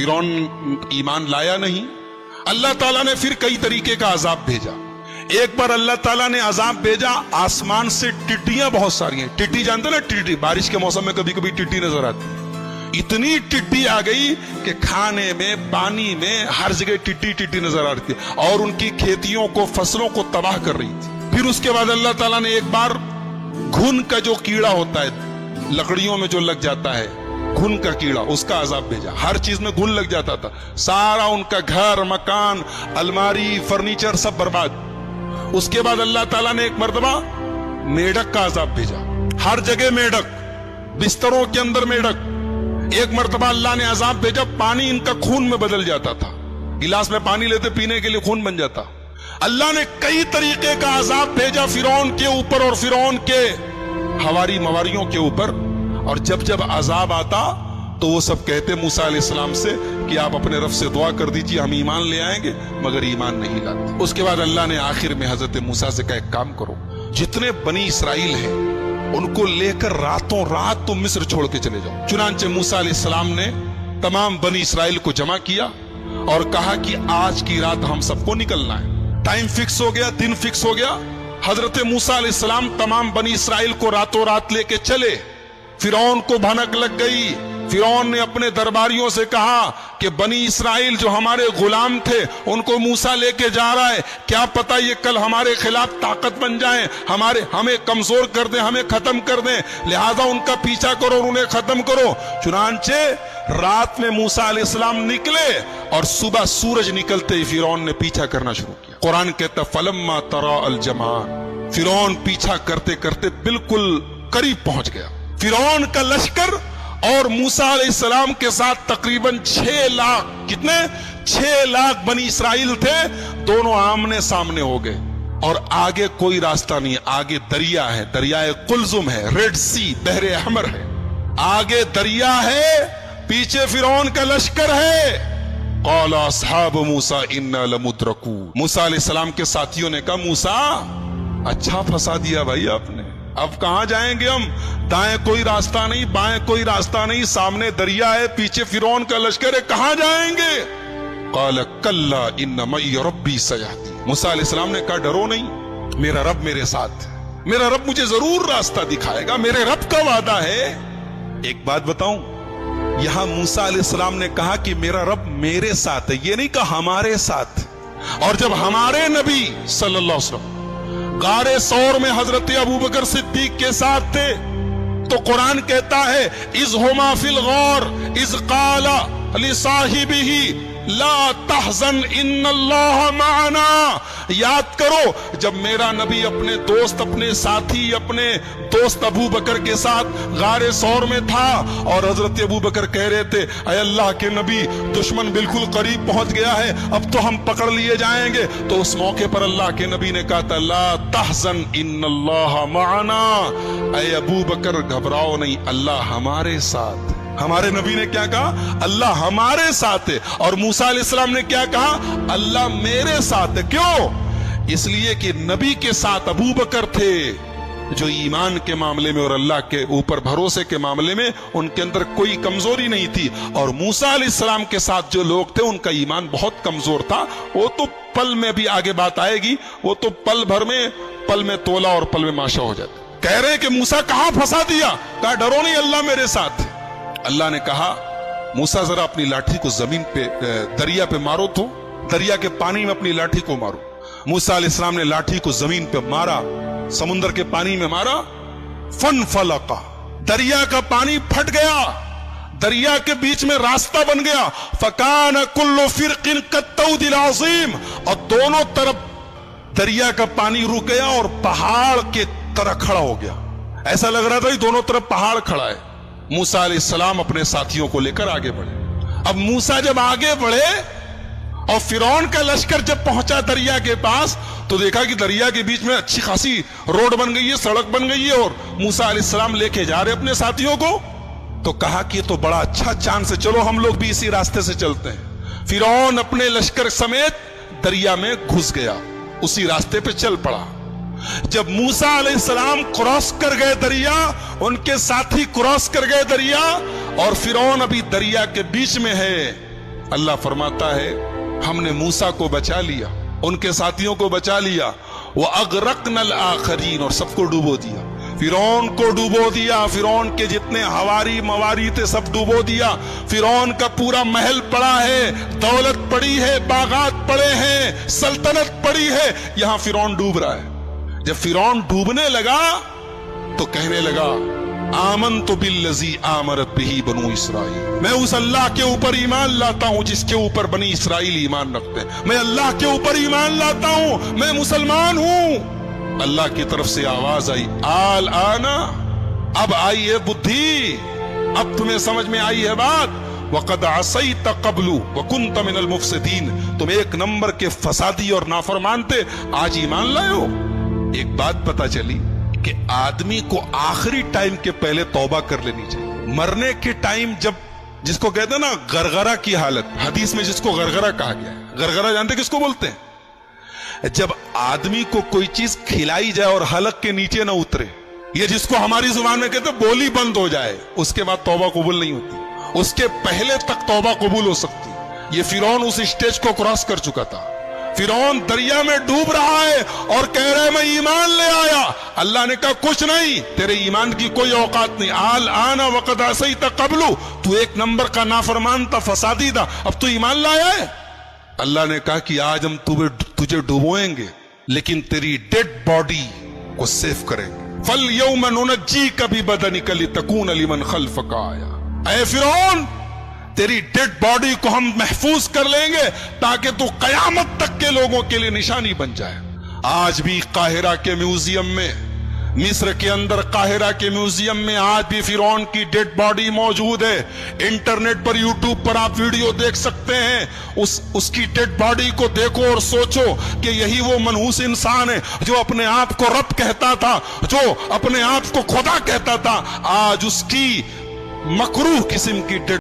फिरौन ईमान लाया नहीं। अल्लाह ताला ने फिर कई तरीके का अजाब भेजा। एक बार अल्लाह ताला ने अजाब भेजा, आसमान से टिड्डियां बहुत सारी हैं। टिड्डी जानते ना, टिड्डी बारिश के मौसम में कभी कभी टिड्डी नजर आती। इतनी टिड्डी आ गई कि खाने में, पानी में, हर जगह टिड्डी टिड्डी नजर आ रही थी और उनकी खेतियों को, फसलों को तबाह कर रही थी। फिर उसके बाद अल्लाह ताला ने एक बार घुन का जो कीड़ा होता है, लकड़ियों में जो लग जाता है, घुन का कीड़ा, उसका अजाब भेजा। हर चीज में घुन लग जाता था, सारा उनका घर, मकान, अलमारी, फर्नीचर सब बर्बाद। उसके बाद अल्लाह ताला ने एक मर्तबा मेढक का अजाब भेजा। हर जगह मेढक, बिस्तरों के अंदर मेढक। एक मर्तबा अल्लाह ने अजाब भेजा, पानी इनका खून में बदल जाता था। गिलास में पानी लेते, पीने के लिए खून बन जाता। अल्लाह ने कई तरीके का अजाब भेजा फिरौन के ऊपर और फिरौन के हवारी मवारियों के ऊपर। और जब जब अजाब आता तो वो सब कहते मूसा अलैहिस्सलाम से कि आप अपने रब से दुआ कर दीजिए, हम ईमान ले आएंगे, मगर ईमान नहीं लाते। उसके बाद अल्लाह ने आखिर में हजरत मूसा से कहा, एक काम करो, जितने बनी इसराइल हैं उनको लेकर रातों रात तुम मिस्र छोड़ के चले जाओ। चुनांचे मूसा अलैहिस्सलाम ने तमाम बनी इसराइल को जमा किया और कहा कि आज की रात हम सबको निकलना है। टाइम फिक्स हो गया, दिन फिक्स हो गया। हजरत मूसा अलैहिस्सलाम तमाम बनी इसराइल को रातों रात लेके चले। फिरौन को भनक लग गई। फिरौन ने अपने दरबारियों से कहा कि बनी इसराइल जो हमारे गुलाम थे उनको मूसा लेके जा रहा है, क्या पता ये कल हमारे खिलाफ ताकत बन जाएं, हमें कमजोर कर दें, हमें खत्म कर दें, लिहाजा उनका पीछा करो और उन्हें खत्म करो। चुनांचे रात में मूसा अलैहिस्सलाम निकले और सुबह सूरज निकलते ही फिरौन ने पीछा करना शुरू किया। कुरान कहता फलम्मा तरा अल जमान, फिरौन पीछा करते करते बिल्कुल करीब पहुंच गया। फिरौन का लश्कर और मूसा अलैहिस्सलाम के साथ तकरीबन 6 लाख, कितने 6 लाख बनी इसराइल थे, दोनों आमने सामने हो गए। और आगे कोई रास्ता नहीं, आगे दरिया है, दरियाए कुलजुम है, रेड सी, बहरे अहमर है। आगे दरिया है, पीछे फिरौन का लश्कर है। क़ाला अस्हाबु मूसा इन्ना लमुद्रकू, मूसा अलैहिस्सलाम के साथियों ने कहा, मूसा अच्छा फंसा दिया भाई आपने, अब कहां जाएंगे हम? दाएं कोई रास्ता नहीं, बाएं कोई रास्ता नहीं, सामने दरिया है, पीछे फिरौन का लश्कर है, कहां जाएंगे? क़ाल कल्ला इन्न मई रब्बी सयहदी, मूसा अलैहिस्सलाम ने कहा डरो नहीं, मेरा रब मेरे साथ है, मेरा रब मुझे जरूर रास्ता दिखाएगा, मेरे रब का वादा है। एक बात बताऊं, यहां मूसा अलैहिस्सलाम ने कहा कि मेरा रब मेरे साथ है, ये नहीं कहा हमारे साथ। और जब हमारे नबी सल्लल्लाहु अलैहि वसल्लम गारे सौर में हजरत अबू बकर सिद्दीक के साथ थे तो कुरान कहता है इज़ हुमा फिल गौर इज़ क़ाला लिसाहिबिही ला तहज़न इन्नल्लाह माना। याद करो जब मेरा नबी अपने दोस्त, अपने साथी, अपने दोस्त अबू बकर के साथ गारे सौर में था और हजरत अबू बकर कह रहे थे ऐ अल्लाह के नबी, दुश्मन बिल्कुल करीब पहुंच गया है, अब तो हम पकड़ लिए जाएंगे। तो उस मौके पर अल्लाह के नबी ने कहा था ला तहज़न इन्नल्लाह माना, ऐ अबू बकर घबराओ नहीं, अल्लाह हमारे साथ। हमारे नबी ने क्या कहा? अल्लाह हमारे साथ है। और मूसा अलैहिस्सलाम ने क्या कहा? अल्लाह मेरे साथ है। क्यों? इसलिए कि नबी के साथ अबू बकर थे जो ईमान के मामले में और अल्लाह के ऊपर भरोसे के मामले में उनके अंदर कोई कमजोरी नहीं थी। और मूसा अलैहिस्सलाम के साथ जो लोग थे उनका ईमान बहुत कमजोर था। वो तो पल में, भी आगे बात आएगी, वो तो पल भर में, पल में तोला और पल में माशा हो जाता। कह रहे हैं कि मूसा कहां फंसा दिया? कहा डरो नहीं, अल्लाह मेरे साथ। अल्लाह ने कहा मूसा जरा अपनी लाठी को जमीन पे, दरिया पे मारो, तो दरिया के पानी में अपनी लाठी को मारो। मूसा अलैहिस्सलाम ने लाठी को जमीन पे मारा, समुद्र के पानी में मारा, फन फलका, दरिया का पानी फट गया, दरिया के बीच में रास्ता बन गया। फकान कुल्लु फिरकिन कत्तौदिल अज़ीम, और दोनों तरफ दरिया का पानी रुक गया और पहाड़ के तरह खड़ा हो गया। ऐसा लग रहा था कि दोनों तरफ पहाड़ खड़ा है। मूसा अलैहिस्सलाम अपने साथियों को लेकर आगे बढ़े। अब मूसा जब आगे बढ़े और फिरौन का लश्कर जब पहुंचा दरिया के पास तो देखा कि दरिया के बीच में अच्छी खासी रोड बन गई है, सड़क बन गई है और मूसा अलैहिस्सलाम लेके जा रहे अपने साथियों को। तो कहा कि ये तो बड़ा अच्छा चांस है, चलो हम लोग भी इसी रास्ते से चलते हैं। फिरौन अपने लश्कर समेत दरिया में घुस गया, उसी रास्ते पे चल पड़ा। जब मूसा अलैहिस्सलाम क्रॉस कर गए दरिया, उनके साथी क्रॉस कर गए दरिया और फिरौन अभी दरिया के बीच में है। اللہ فرماتا ہے ہم نے موسیٰ کو بچا لیا، ان کے ساتھیوں کو بچا لیا، وَأَغْرَقْنَا الْآخَرِينَ، اور سب کو ڈوبو دیا، فرعون کو ڈوبو دیا، فرعون کے جتنے ہواری مواری تھے سب ڈوبو دیا، فرعون کا پورا محل پڑا ہے، دولت پڑی ہے، باغات پڑے ہیں، سلطنت پڑی ہے، یہاں فرعون ڈوب رہا ہے۔ جب فرعون ڈوبنے لگا تو کہنے لگا آمنت بالذی آمنت بہ بنو اسرائیل، میں اس اللہ کے اوپر ایمان لاتا ہوں جس کے اوپر بنی اسرائیل ایمان رکھتے ہیں، میں اللہ کے اوپر ایمان لاتا ہوں، میں مسلمان ہوں۔ اللہ کی طرف سے آواز آئی الآن، اب آئی ہے بدھی، اب تمہیں سمجھ میں آئی ہے بات، وَقَدْ عَصَيْتَ قَبْلُ وَكُنْتَ مِنَ الْمُفْسِدِينَ، تم ایک نمبر کے فسادی اور نافرمان تھے، آج ایمان لائے ہو۔ ایک بات پتا چلی کہ آدمی کو آخری ٹائم کے پہلے توبہ کر لینی چاہیے۔ مرنے کے ٹائم جب جس کو کہتے ہیں نا غرغرہ کی حالت، حدیث میں جس کو غرغرہ کہا گیا ہے، غرغرہ جانتے کس کو بولتے ہیں؟ جب آدمی کو کوئی چیز کھلائی جائے اور حلق کے نیچے نہ اترے، یہ جس کو ہماری زبان میں کہتے ہیں بولی بند ہو جائے، اس کے بعد توبہ قبول نہیں ہوتی، اس کے پہلے تک توبہ قبول ہو سکتی۔ یہ فرعون اس اسٹیج کو کراس کر چکا تھا، فرعون دریا میں ڈوب رہا ہے اور کہہ رہا ہے میں ایمان لے آیا، اللہ نے کہا کچھ نہیں، تیرے ایمان کی کوئی اوقات نہیں، الآن وقد عصیت قبل، تو ایک نمبر کا نافرمان تھا، فسادی تھا، اب تو ایمان لایا ہے۔ اللہ نے کہا کہ آج ہم تجھے ڈوبوئیں گے لیکن تیری ڈیڈ باڈی کو سیف کریں گے، فَالْيَوْمَ نُنَجِّيكَ بِبَدَنِكَ لِتَكُونَ لِمَنْ خَلْفَكَ آیَةً، اے فرعون تیری ڈیڈ باڈی کو ہم محفوظ کر لیں گے تاکہ تو قیامت تک کے لوگوں کے لیے نشانی بن جائے۔ آج بھی قاہرہ کے میوزیم میں، مصر کے اندر قاہرہ کے میوزیم میں آج بھی فرعون کی ڈیڈ باڈی موجود ہے، انٹرنیٹ پر یوٹیوب پر آپ ویڈیو دیکھ سکتے ہیں، اس کی ڈیڈ باڈی کو دیکھو اور سوچو کہ یہی وہ منحوس انسان ہے جو اپنے آپ کو رب کہتا تھا، جو اپنے آپ کو خدا کہتا تھا، آج اس کی مکروہ قسم کی ڈیڈ